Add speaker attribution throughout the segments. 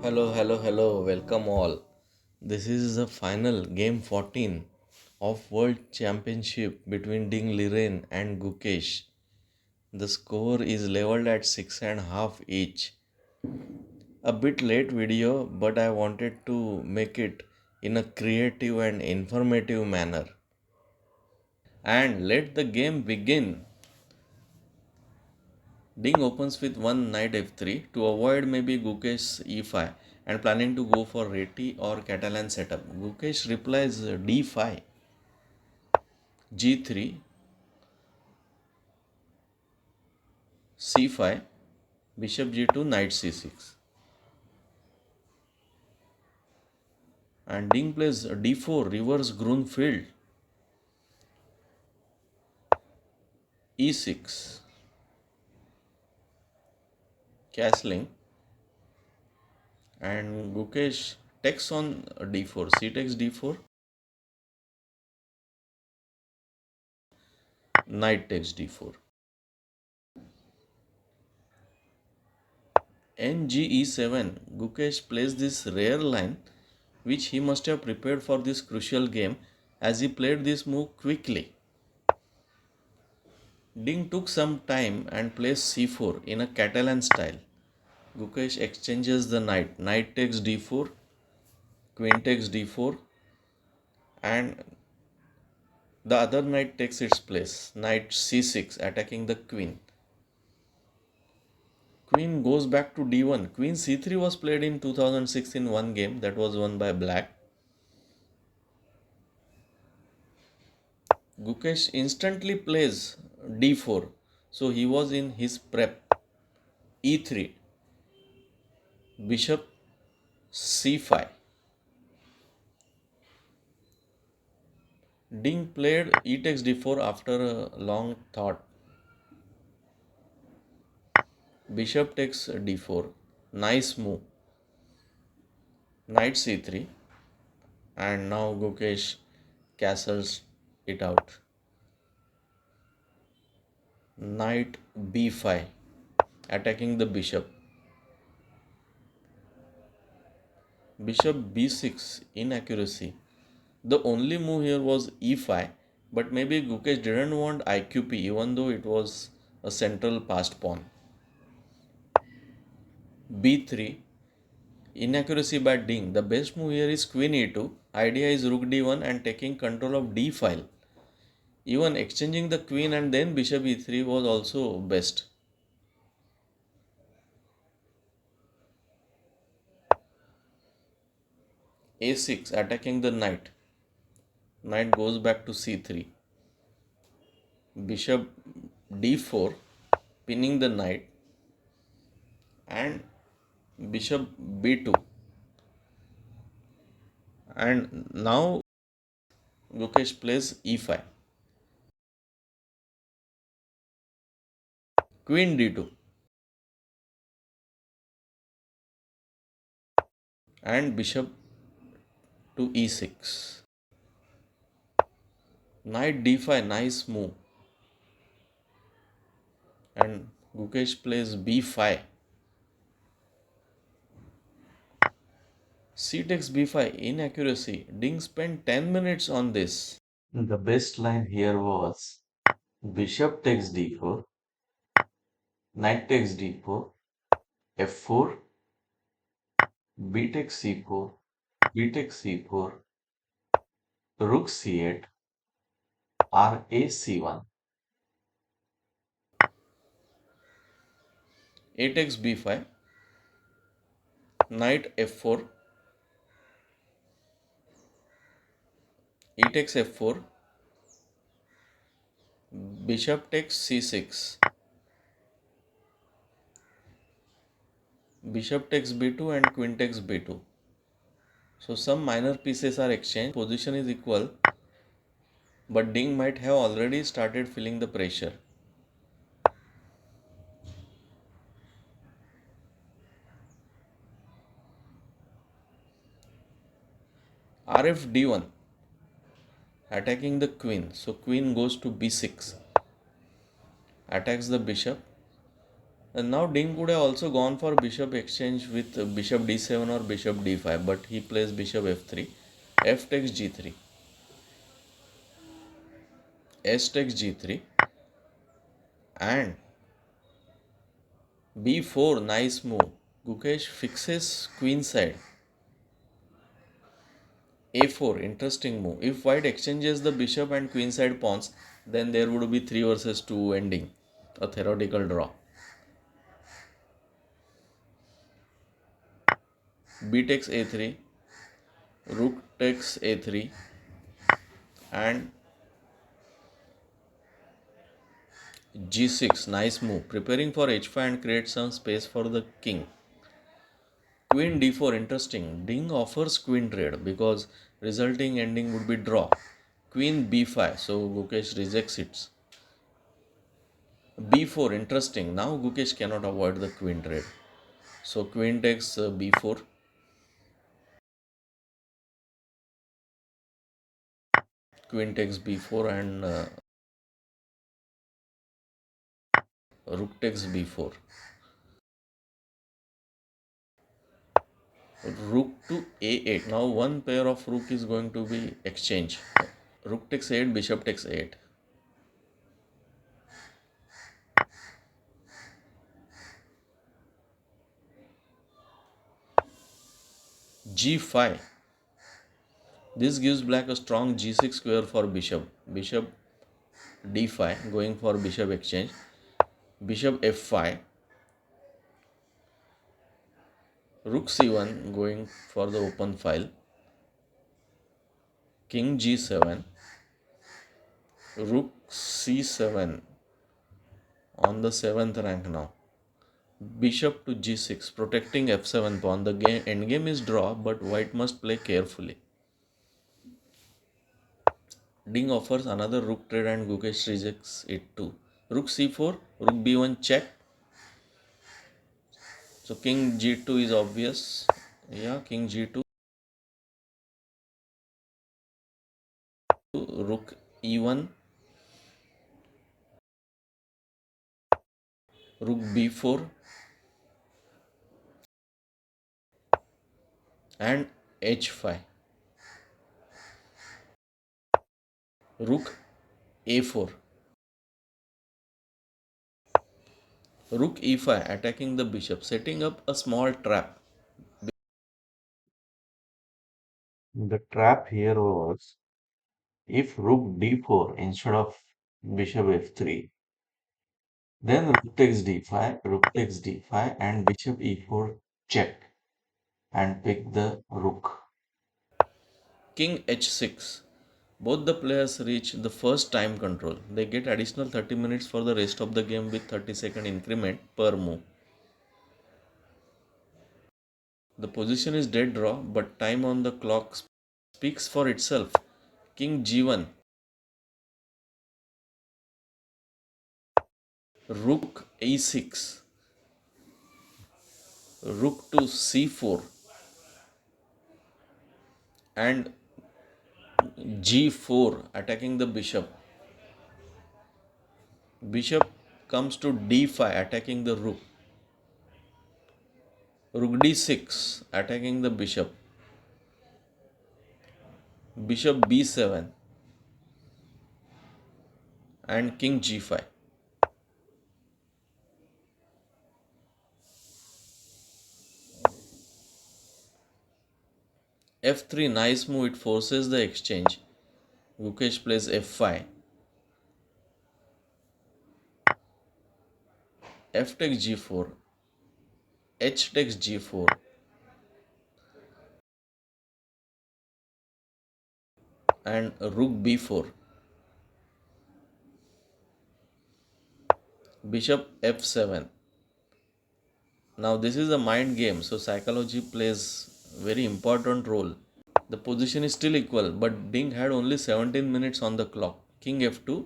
Speaker 1: Hello, welcome all. This is the final game 14 of World Championship between Ding Liren and Gukesh. The score is leveled at 6.5 each. A bit late video, but I wanted to make it in a creative and informative manner. And let the game begin. Ding opens with one knight f3 to avoid maybe Gukesh e5 and planning to go for Reti or Catalan setup. Gukesh replies d5, g3, c5, bishop g2, knight c6. And Ding plays d4, reverse Grunfeld, e6, castling, and Gukesh takes on d4, c takes d4, knight takes d4. NGE7, Gukesh plays this rare line which he must have prepared for this crucial game as he played this move quickly. Ding took some time and plays c4 in a Catalan style. Gukesh exchanges the knight. Knight takes d4, queen takes d4, and the other knight takes its place. Knight c6 attacking the queen. Queen goes back to d1. Queen c3 was played in 2006 in one game that was won by black. Gukesh instantly plays d4. So he was in his prep. e3, bishop c5. Ding played e takes d4 after a long thought. Bishop takes d4. Nice move. Knight c3. And now Gukesh castles it out. Knight b5. Attacking the bishop. Bishop b6. Inaccuracy. The only move here was e5. But maybe Gukesh didn't want IQP even though it was a central passed pawn. b3. Inaccuracy by Ding. The best move here is queen e2. Idea is rook d1 and taking control of d file. Even exchanging the queen and then bishop e3 was also best. a6 attacking the knight. Knight goes back to c3. Bishop d4 pinning the knight and bishop b2. And now Gukesh plays e5. Queen d2 and bishop to e6. Knight d5, nice move. And Gukesh plays b5. C takes b5, inaccuracy. Ding spent 10 minutes on this. The best line here was bishop takes d4, knight takes d4, f4, b takes c4, b takes c4, rook c8, ra c1, a takes b5, knight f4, e takes f4, bishop takes c6, bishop takes b2 and queen takes b2. So some minor pieces are exchanged, position is equal, but Ding might have already started feeling the pressure. Rf d1 attacking the queen. So queen goes to b6, attacks the bishop, And now Ding could have also gone for bishop exchange with bishop d7 or bishop d5, but he plays bishop f3, f takes g3, s takes g3, and b4, nice move. Gukesh fixes queen side. a4, interesting move. If white exchanges the bishop and queen side pawns, then there would be 3 versus 2 ending, a theoretical draw. B takes a3, rook takes a3, and g6, nice move, preparing for h5 and create some space for the king. Queen d4, interesting. Ding offers queen trade because resulting ending would be draw. Queen b5, so Gukesh rejects it. b4, interesting. Now Gukesh cannot avoid the queen trade. So queen takes b4. Queen takes b4 and rook takes b4. Rook to a8. Now one pair of rook is going to be exchanged. Rook takes 8, bishop takes 8. g5. This gives black a strong g6 square for bishop. Bishop d5 going for bishop exchange. Bishop f5. Rook c1 going for the open file. King g7. Rook c7 on the 7th rank now. Bishop to g6 protecting f7 pawn. The endgame is draw, but white must play carefully. Ding offers another rook trade and Gukesh rejects it too. Rook c4, rook b1 check. So king g2 is obvious. Yeah, king g2. Rook e1, rook b4, and h5. Rook a4. Rook e5 attacking the bishop, setting up a small trap. The trap here was if rook d4 instead of bishop f3, then rook takes d5, rook takes d5, and bishop e4 check and pick the rook. King h6. Both the players reach the first time control. They get additional 30 minutes for the rest of the game with 30-second increment per move. The position is dead draw, but time on the clock speaks for itself. King g1, rook e6, rook to c4, and g4 attacking the bishop. Bishop comes to d5 attacking the rook. Rook d6 attacking the bishop. Bishop b7 and king g5. f3, nice move, it forces the exchange. Gukesh plays f5. F takes g4. H takes g4. And rook b4. Bishop f7. Now this is a mind game, so psychology plays very important role. The position is still equal, but Ding had only 17 minutes on the clock. King f2,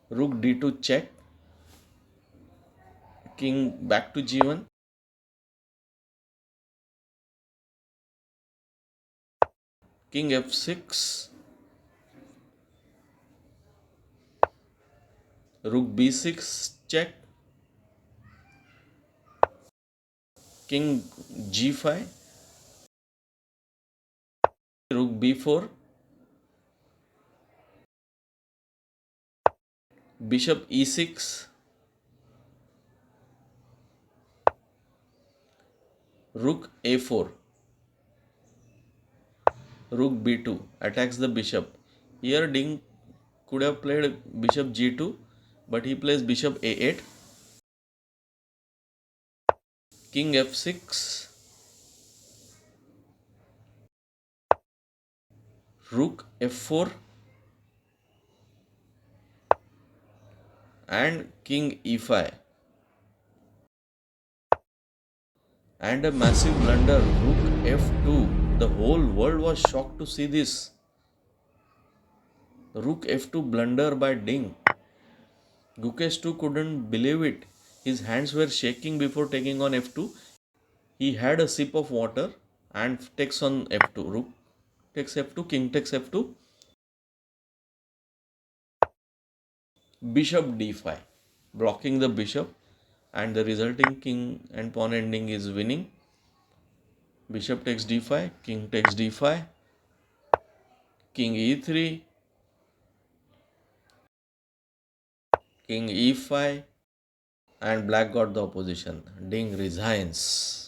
Speaker 1: rook d2 check, king back to g1, king f6, rook b6 check, king g5, rook b4, bishop e6, rook a4, rook b2 attacks the bishop. Here Ding could have played bishop g2, but he plays bishop a8, king f6, rook f4, and king e5. And a massive blunder, rook f2. The whole world was shocked to see this. Rook f2 blunder by Ding. Gukesh too couldn't believe it. His hands were shaking before taking on f2. He had a sip of water and takes on f2. Rook takes f2, king takes f2, bishop d5, blocking the bishop, and the resulting king and pawn ending is winning. Bishop takes d5, king takes d5, king e3, king e5, and black got the opposition. Ding resigns.